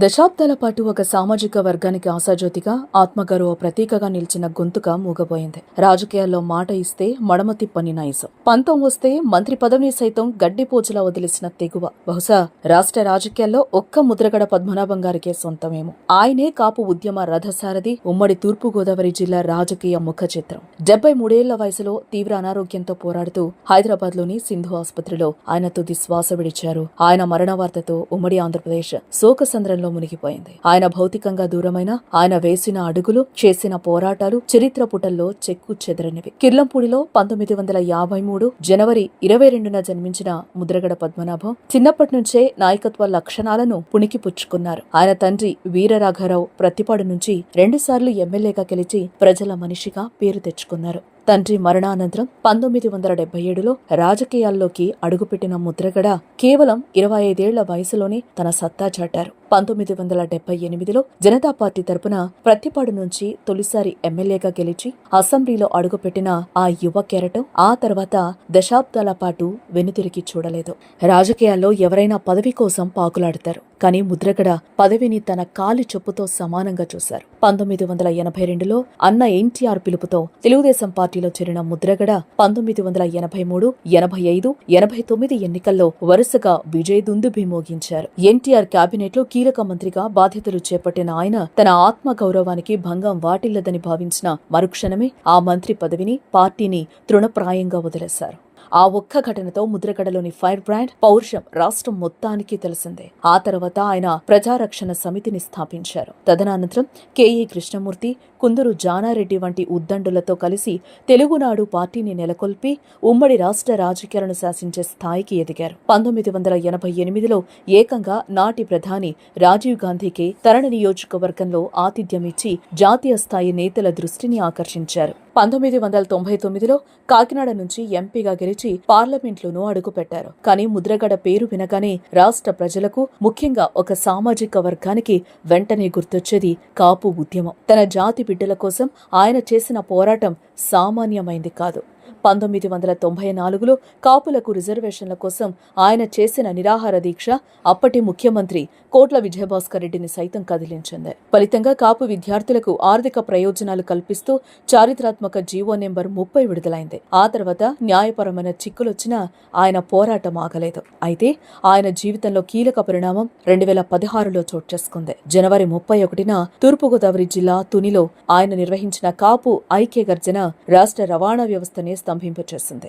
దశాబ్దాల పాటు ఒక సామాజిక వర్గానికి ఆశాజ్యోతిగా, ఆత్మగౌరవ ప్రతీకగా నిలిచిన గొంతుక మూగబోయింది. రాజకీయాల్లో మాట ఇస్తే మడమ తిప్పని నైజం, పంతం వస్తే మంత్రి పదవిని సైతం గడ్డిపోచులా వదిలేసిన తెగువ బహుశా రాష్ట్ర రాజకీయాల్లో ఒక్క ముద్రగడ పద్మనాభం గారికే సొంతమేమో. ఆయనే కాపు ఉద్యమ రథసారథి, ఉమ్మడి తూర్పుగోదావరి జిల్లా రాజకీయ ముఖ చిత్రం. 73 వయసులో తీవ్ర అనారోగ్యంతో పోరాడుతూ హైదరాబాద్ లోని సింధు ఆసుపత్రిలో ఆయన తుది శ్వాస విడిచారు. ఆయన మరణ వార్తతో ఉమ్మడి ఆంధ్రప్రదేశ్ శోకసంద్రంలో మునిగిపోయింది. ఆయన భౌతికంగా దూరమైన ఆయన వేసిన అడుగులు, చేసిన పోరాటాలు చరిత్ర పుటల్లో చెక్కు చెదరనివి. కిర్లంపూడిలో 1953 జనవరి 22న జన్మించిన ముద్రగడ పద్మనాభం చిన్నప్పటి నుంచే నాయకత్వ లక్షణాలను పుణికిపుచ్చుకున్నారు. ఆయన తండ్రి వీరరాఘారావు ప్రతిపాడు నుంచి 2 సార్లు ఎమ్మెల్యేగా గెలిచి ప్రజల మనిషిగా పేరు తెచ్చుకున్నారు. తండ్రి మరణానంతరం 1977లో రాజకీయాల్లోకి అడుగుపెట్టిన ముద్రగడ కేవలం 25 ఏళ్ల వయసులోనే తన సత్తా చాటారు. 1978లో జనతా పార్టీ తరపున ప్రత్తిపాడు నుంచి తొలిసారి ఎమ్మెల్యేగా గెలిచి అసెంబ్లీలో అడుగుపెట్టిన ఆ యువ కెరటం ఆ తర్వాత దశాబ్దాల పాటు వెనుతిరిగి చూడలేదు. రాజకీయాల్లో ఎవరైనా పదవి కోసం పాకులాడతారు, కానీ ముద్రగడ పదవిని తన కాలి చెప్పుతో సమానంగా చూశారు. 1982లో అన్న ఎన్టీఆర్ పిలుపుతో తెలుగుదేశం పార్టీలో చేరిన ముద్రగడ 1983, 85, 89 ఎన్నికల్లో వరుసగా విజయదుందుభి మోగించారు. ఎన్టీఆర్ కేబినెట్ లో కీలక మంత్రిగా బాధ్యతలు చేపట్టిన ఆయన తన ఆత్మ గౌరవానికి భంగం వాటిల్లదని భావించిన మరుక్షణమే ఆ మంత్రి పదవిని, పార్టీని తృణప్రాయంగా వదిలేశారు. ఆ ఒక్క ఘటనతో ముద్రగడలోని ఫైర్ బ్రాండ్, పౌరుషం రాష్ట్రం మొత్తానికి తెలిసిందే. ఆ తర్వాత ఆయన ప్రజారక్షణ సమితిని స్థాపించారు. తదనంతరం కెఈ కృష్ణమూర్తి, కుందూరు జానారెడ్డి వంటి ఉద్దండులతో కలిసి తెలుగునాడు పార్టీని నెలకొల్పి ఉమ్మడి రాష్ట్ర రాజకీయాలను శాసించే స్థాయికి ఎదిగారు. 1988లో ఏకంగా నాటి ప్రధాని రాజీవ్ గాంధీకి తరణ నియోజకవర్గంలో ఆతిథ్యమిచ్చి జాతీయ స్థాయి నేతల దృష్టిని ఆకర్షించారు. 1999లో కాకినాడ నుంచి ఎంపీగా గెలిచి పార్లమెంట్లోనూ అడుగుపెట్టారు. కానీ ముద్రగడ పేరు వినగానే రాష్ట్ర ప్రజలకు, ముఖ్యంగా ఒక సామాజిక వర్గానికి వెంటనే గుర్తొచ్చేది కాపు ఉద్యమం. తన జాతి బిడ్డల కోసం ఆయన చేసిన పోరాటం సామాన్యమైంది కాదు. 1994లో కాపులకు రిజర్వేషన్ల కోసం ఆయన చేసిన నిరాహార దీక్ష అప్పటి ముఖ్యమంత్రి కోట్ల విజయభాస్కర్ రెడ్డిని సైతం కదిలించింది. ఫలితంగా కాపు విద్యార్థులకు ఆర్థిక ప్రయోజనాలు కల్పిస్తూ చారిత్రాత్మక జీవో నెంబర్ 30 విడుదలైంది. ఆ తర్వాత న్యాయపరమైన చిక్కులొచ్చినా ఆయన పోరాటం ఆగలేదు. అయితే ఆయన జీవితంలో కీలక పరిణామం 2016లో చోటు చేసుకుంది. జనవరి 31న తూర్పుగోదావరి జిల్లా తునిలో ఆయన నిర్వహించిన కాపు ఐక్య గర్జన రాష్ట్ర రవాణా వ్యవస్థనే స్తంభింపచేసింది.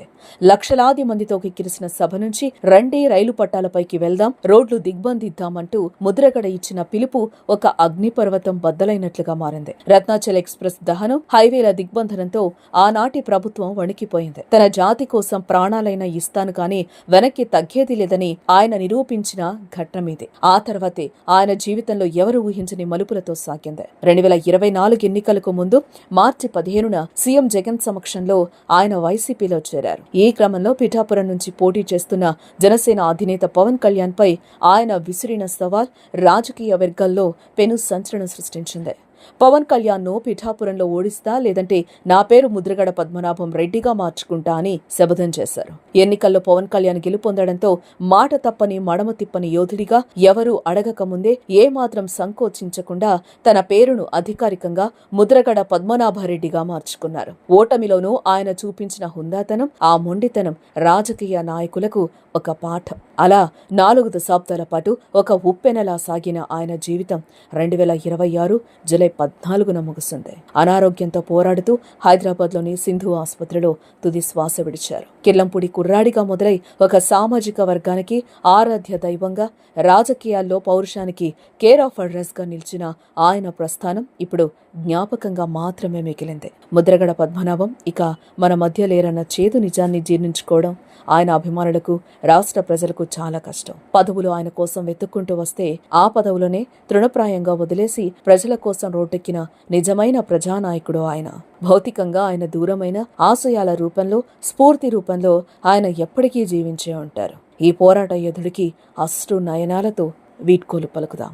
లక్షలాది మందితో కిక్కిరిసిన సభ నుంచి రండి రైలు పట్టాలపైకి వెళ్దాం, రోడ్లు దిగ్బంధిద్దామంటూ ముద్రగడ ఇచ్చిన పిలుపు ఒక అగ్నిపర్వతం బద్దలైనట్లుగా మారింది. రత్నాచల్ ఎక్స్ప్రెస్ దహనం, హైవేల దిగ్బంధనంతో ఆనాటి ప్రభుత్వం వణికిపోయింది. తన జాతి కోసం ప్రాణాలైనా ఇస్తాను కానీ వెనక్కి తగ్గేది లేదని ఆయన నిరూపించిన ఘట్టమిది. ఆ తర్వాతే ఆయన జీవితంలో ఎవరు ఊహించని మలుపులతో సాగింది. 2024 ఎన్నికలకు ముందు మార్చి 15న సీఎం జగన్ సమక్షంలో ఆయన వైసీపీలో చేరారు. ఈ క్రమంలో పిఠాపురం నుంచి పోటీ చేస్తున్న జనసేన అధినేత పవన్ కళ్యాణ్ పై ఆయన విసిరిన సవాల్ రాజకీయ వర్గాల్లో పెను సంచలనం సృష్టించింది. పవన్ కళ్యాణ్ ను పిఠాపురంలో ఓడిస్తా, లేదంటే నా పేరు ముద్రగడ పద్మనాభం రెడ్డిగా మార్చుకుంటా అని శపథం చేశారు. ఎన్నికల్లో పవన్ కళ్యాణ్ గెలుపొందడంతో మాట తప్పని మడమ తిప్పని యోధుడిగా ఎవరూ అడగకముందే ఏమాత్రం సంకోచించకుండా తన పేరును అధికారికంగా ముద్రగడ పద్మనాభరెడ్డిగా మార్చుకున్నారు. ఓటమిలోనూ ఆయన చూపించిన హుందాతనం, ఆ మొండితనం రాజకీయ నాయకులకు ఒక పాఠం. అలా 4 దశాబ్దాల పాటు ఒక ఉప్పెనలా సాగిన ఆయన జీవితం 2026 జూలై 14న ముగిసింది. అనారోగ్యంతో పోరాడుతూ హైదరాబాద్లోని సింధు ఆసుపత్రిలో తుది శ్వాస విడిచారు. కిర్లంపూడి కుర్రాడిగా మొదలై ఒక సామాజిక వర్గానికి ఆరాధ్య దైవంగా, రాజకీయాల్లో పౌరుషానికి కేర్ ఆఫ్ అడ్రస్ గా నిలిచిన ఆయన ప్రస్థానం ఇప్పుడు జ్ఞాపకంగా మాత్రమే మిగిలింది. ముద్రగడ పద్మనాభం ఇక మన మధ్య లేరన్న చేదు నిజాన్ని జీర్ణించుకోవడం ఆయన అభిమానులకు, రాష్ట్ర ప్రజలకు చాలా కష్టం. పదవులు ఆయన కోసం వెతుక్కుంటూ వస్తే ఆ పదవులనే తృణప్రాయంగా వదిలేసి ప్రజల కోసం రోడ్డెక్కిన నిజమైన ప్రజానాయకుడు ఆయన. భౌతికంగా ఆయన దూరమైన ఆశయాల రూపంలో, స్ఫూర్తి రూపంలో ఆయన ఎప్పటికీ జీవించే ఉంటారు. ఈ పోరాట యోధుడికి అశ్రు నయనాలతో వీడ్కోలు పలుకుదాం.